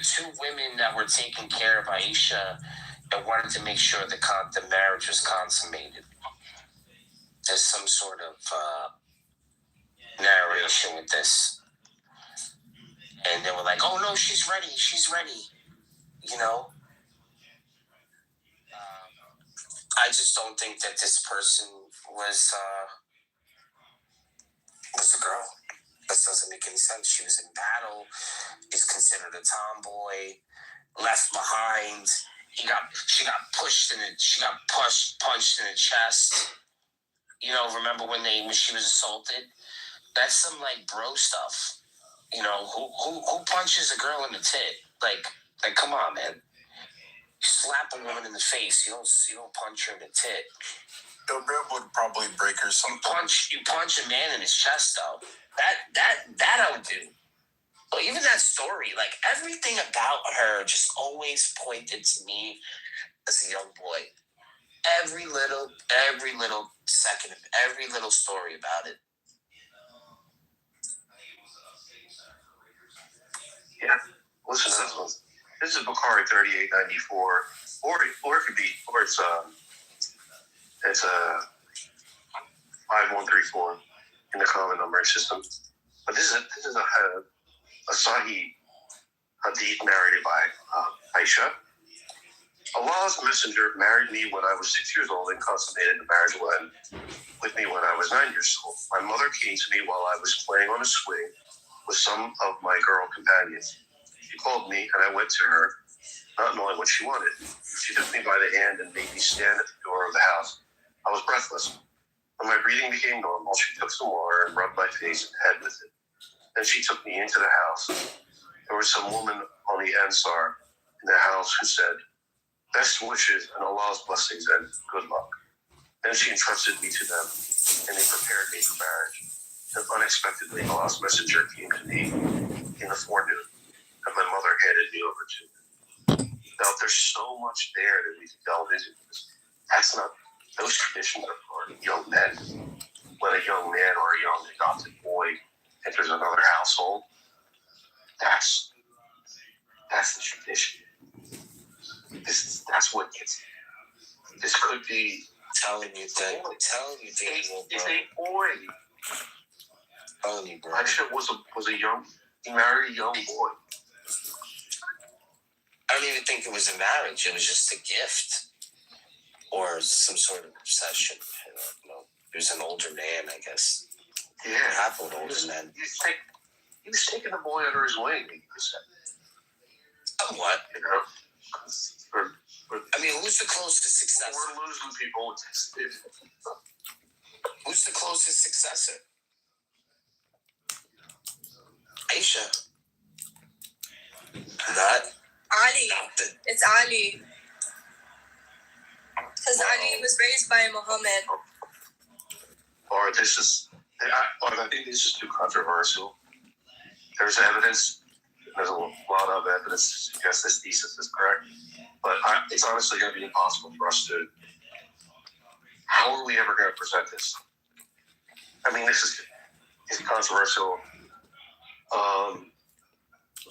two women that were taking care of Aisha and wanted to make sure the marriage was consummated. There's some sort of narration with this. And they were like, oh no, she's ready. You know? I just don't think that this person was a girl. This doesn't make any sense. She was in battle, is considered a tomboy, left behind. She got punched in the chest. You know, remember when she was assaulted? That's some like bro stuff. You know, who punches a girl in the tit? Like come on, man. You slap a woman in the face. You don't punch her in the tit. The rib would probably break her something. You punch a man in his chest though. That I would do. But even that story, like everything about her just always pointed to me as a young boy. Every little second of every little story about it. Yeah. Listen to this one. This is Bakari 3894. Or it could be, or it's a 5134 in the common numbering system. But this is a Sahih hadith narrated by Aisha. Allah's messenger married me when I was 6 years old and consummated the marriage with me when I was 9 years old. My mother came to me while I was playing on a swing with some of my girl companions. She called me and I went to her, not knowing what she wanted. She took me by the hand and made me stand at the door of the house. I was breathless. When my breathing became normal, she took some water and rubbed my face and head with it. Then she took me into the house. There was some woman on the Ansar in the house who said, best wishes and Allah's blessings and good luck. Then she entrusted me to them, and they prepared me for marriage. And unexpectedly, Allah's messenger came to me in the forenoon, and my mother handed me over to him. Now, there's so much there that we can delve into this. Those traditions are for young men. When a young man or a young adopted boy enters another household, that's the tradition. That's what gets. This could be telling you, Daniel, bro. It's a boy. Telling you, bro. Aisha he married a young boy. I don't even think it was a marriage. It was just a gift or some sort of obsession. You know, he was an older man, I guess. Yeah, half older man. He was taking the boy under his wing. What? You know. I mean, who's the closest successor? We're losing people. Who's the closest successor? Aisha. Not Ali. Nothing. It's Ali. Because Ali was raised by Muhammad. I think this is too controversial. There's evidence. There's a lot of evidence to suggest this thesis is correct. But it's honestly going to be impossible for us to. How are we ever going to present this? I mean, this is as controversial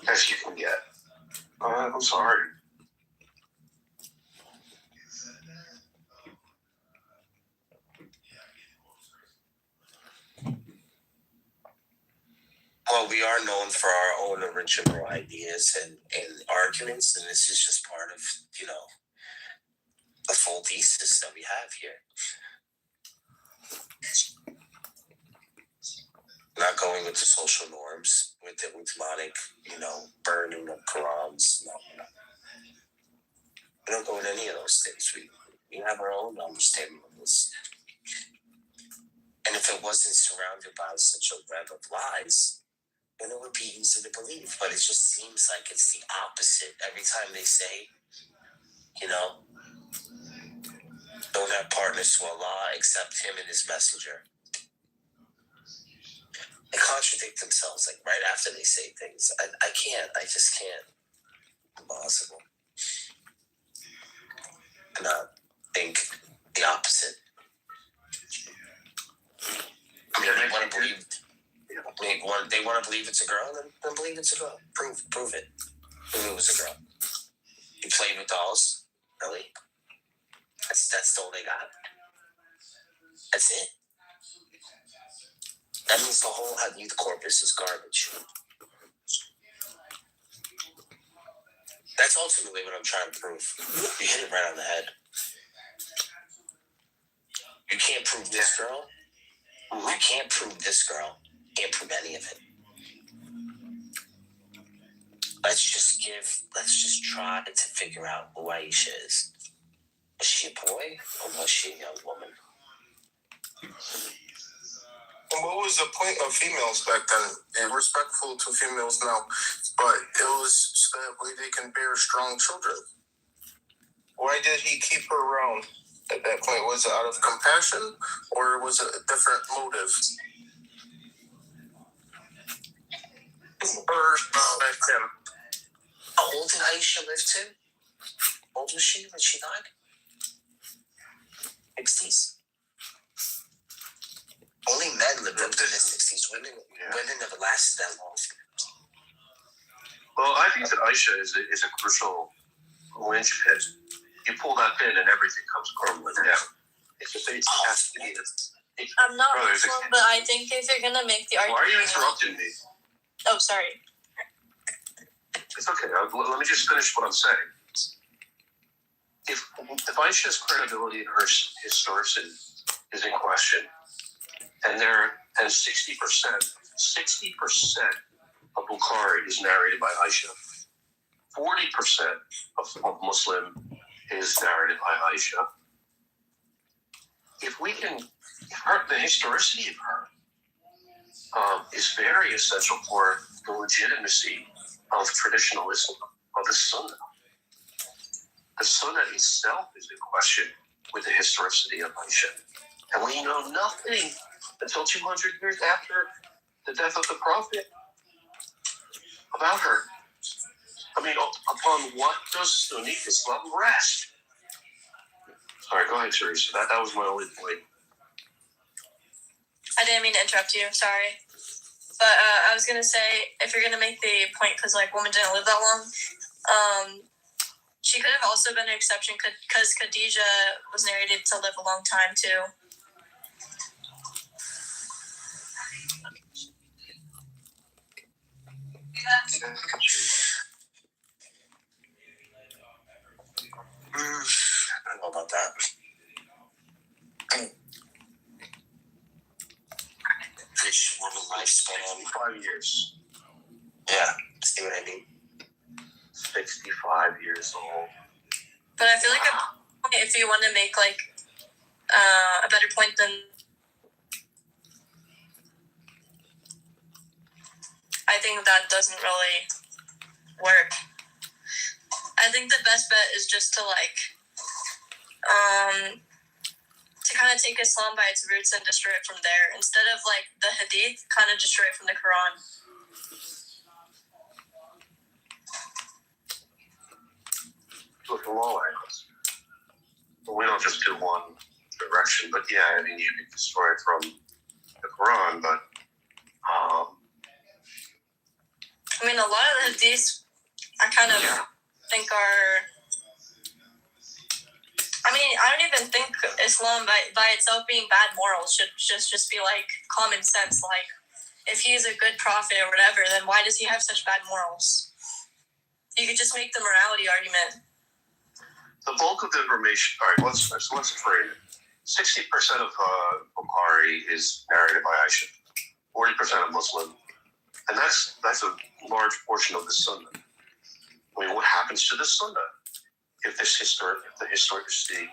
as you can get. I'm sorry. Well, we are known for our own original ideas and arguments, and this is just part of, the full thesis that we have here. Not going with the social norms, with the demonic, burning of Qurans. No. We don't go with any of those things. We have our own understanding of this. And if it wasn't surrounded by such a web of lies, then it would be easy to believe. But it just seems like it's the opposite every time they say, don't have partners to Allah except Him and His messenger. They contradict themselves like right after they say things. I just can't. Impossible. And I think the opposite. I mean, they want to believe. They want to believe it's a girl, then believe it's a girl. Prove it. If it was a girl. You played with dolls? Really? That's all they got? That's it? That means the whole youth corpus is garbage. That's ultimately what I'm trying to prove. You hit it right on the head. You can't prove this girl. You can't prove this girl. You can't prove any of it. Let's just try to figure out who Aisha is. Was she a boy or was she a young woman? And what was the point of females back then? And respectful to females now, but it was so that way they can bear strong children. Why did he keep her around at that point? Was it out of compassion or was it a different motive? How old did Aisha live to? How old was she when she died? 60s? Only men lived up to the 60s. Women never lasted that long. Well, I think that Aisha is a crucial linchpin. You pull that pin and everything comes crumbling down. It's just I'm not Muslim, but I think if you're gonna make the argument. Why are you interrupting me? Oh, sorry. It's okay. Let me just finish what I'm saying. If Aisha's credibility and her historicity is in question, and 60% of Bukhari is narrated by Aisha, 40% of Muslim is narrated by Aisha. If the historicity of her is very essential for the legitimacy of traditional Islam, of the Sunnah. The Sunnah itself is in question with the historicity of Aisha. And we know nothing until 200 years after the death of the Prophet about her. I mean, upon what does Sunni Islam rest? Sorry, go ahead, Teresa. That was my only point. I didn't mean to interrupt you. Sorry. But I was going to say, if you're going to make the point, because, women didn't live that long, she could have also been an exception because Khadijah was narrated to live a long time, too. I don't know about that. Rich woman lifespan. 5 years. Yeah, see what I mean? 65 years old. But I feel like if you want to make, a better point than... I think that doesn't really work. I think the best bet is just to kind of take Islam by its roots and destroy it from there, instead of the Hadith, kind of destroy it from the Quran. With the law angles. We don't just do one direction, but yeah, I mean, you can destroy it from the Quran, but I mean, a lot of the Hadiths, I kind of think are... I mean, I don't even think Islam by itself being bad morals should just be common sense. If he's a good prophet or whatever, then why does he have such bad morals? You could just make the morality argument. the bulk of the information. All right, let's frame it. 60% of Bukhari is narrated by Aisha. 40% of Muslim, and that's a large portion of the Sunnah. I mean, what happens to the Sunnah if the historicity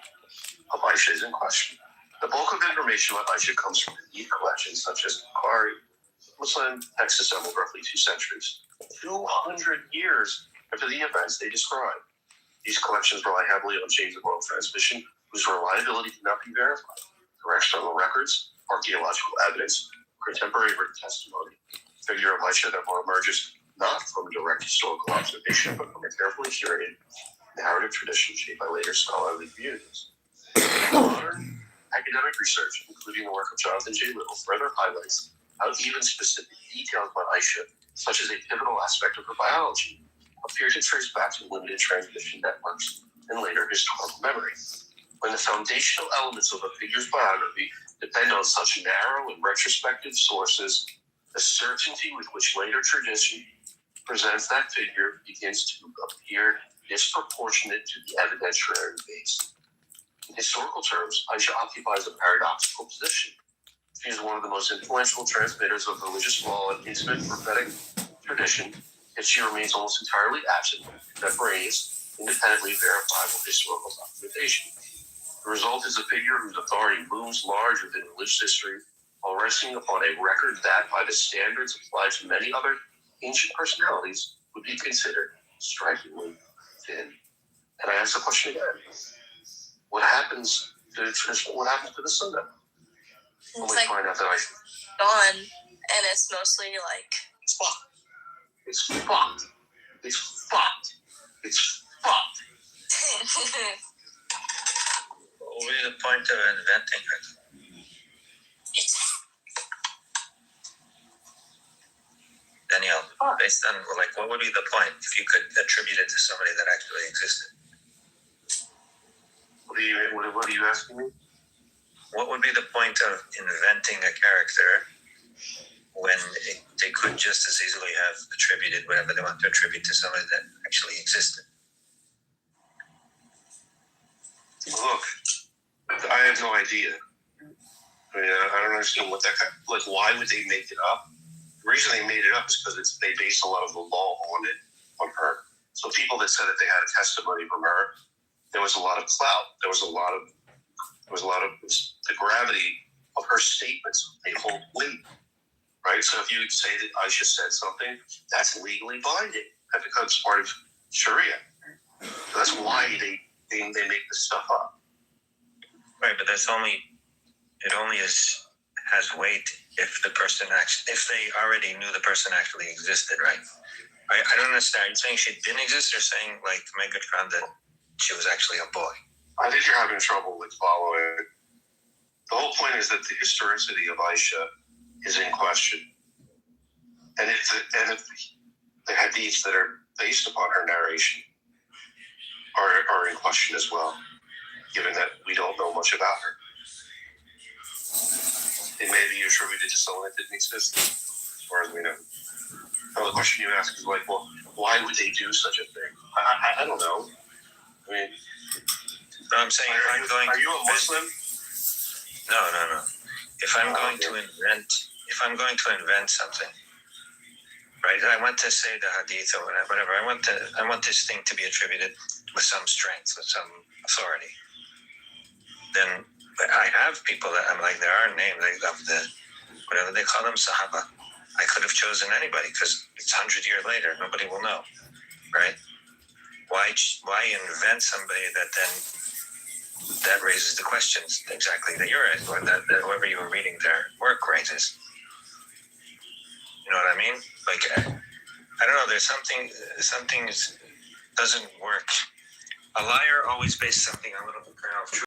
of Aisha is in question? The bulk of the information about Aisha comes from the collections such as Bukhari, Muslim texts assembled roughly 2 centuries, 200 years after the events they describe. These collections rely heavily on chains of oral transmission whose reliability cannot be verified. There are external records, archaeological evidence, contemporary written testimony. The figure of Aisha therefore emerges not from a direct historical observation, but from a carefully curated narrative tradition shaped by later scholarly communities. Modern academic research, including the work of Jonathan J. Little, further highlights how even specific details about Aisha, such as a pivotal aspect of her biology, appear to trace back to limited transmission networks and later historical memory. When the foundational elements of a figure's biography depend on such narrow and retrospective sources, the certainty with which later tradition presents that figure begins to appear disproportionate to the evidentiary base. In historical terms, Aisha occupies a paradoxical position. She is one of the most influential transmitters of religious law and intimate prophetic tradition, yet she remains almost entirely absent from contemporaneous, independently verifiable historical documentation. The result is a figure whose authority looms large within religious history, while resting upon a record that, by the standards applied to many other ancient personalities, would be considered strikingly thin. And I ask the question again: what happens to the tradition? What happens to the Sunnah? When we find out that I gone, and it's mostly like it's fucked. It's fucked. It's fucked. It's fucked. What would be the point of inventing it? Danielle, based on, like, what would be the point if you could attribute it to somebody that actually existed? What are you asking me? What would be the point of inventing a character when they could just as easily have attributed whatever they want to attribute to somebody that actually existed? Look, I have no idea. I mean, I don't understand what that like. Why would they make it up? The reason they made it up is because they based a lot of the law on her. So people that said that they had a testimony from her, there was a lot of clout. There was a lot of the gravity of her statements. They hold weight, right? So if you say that Aisha said something, that's legally binding. That becomes part of Sharia. So that's why they make this stuff up. Right, but it only has weight if the person if they already knew the person actually existed, right? I don't understand. Are you saying she didn't exist, or saying, like, to make it found that she was actually a boy? I think you're having trouble with following. The whole point is that the historicity of Aisha is in question, and if the hadiths that are based upon her narration are in question as well, given that we don't know much about her. It may be attributed to someone that didn't exist, as far as we know. Now, the question you ask is like, well, why would they do such a thing? I don't know. I mean, No, I'm saying are you a Muslim? No. If I'm going to invent something, right? I want to say the hadith or whatever. I want this thing to be attributed with some strength, with some authority. Then I have people that I'm like, there are names of the whatever they call them, Sahaba. I could have chosen anybody because it's 100 years later. Nobody will know, right? Why invent somebody that raises the questions exactly that you're or that whoever you were reading their work raises? You know what I mean? Like, I don't know. There's something doesn't work. A liar always bases something on a little bit of truth.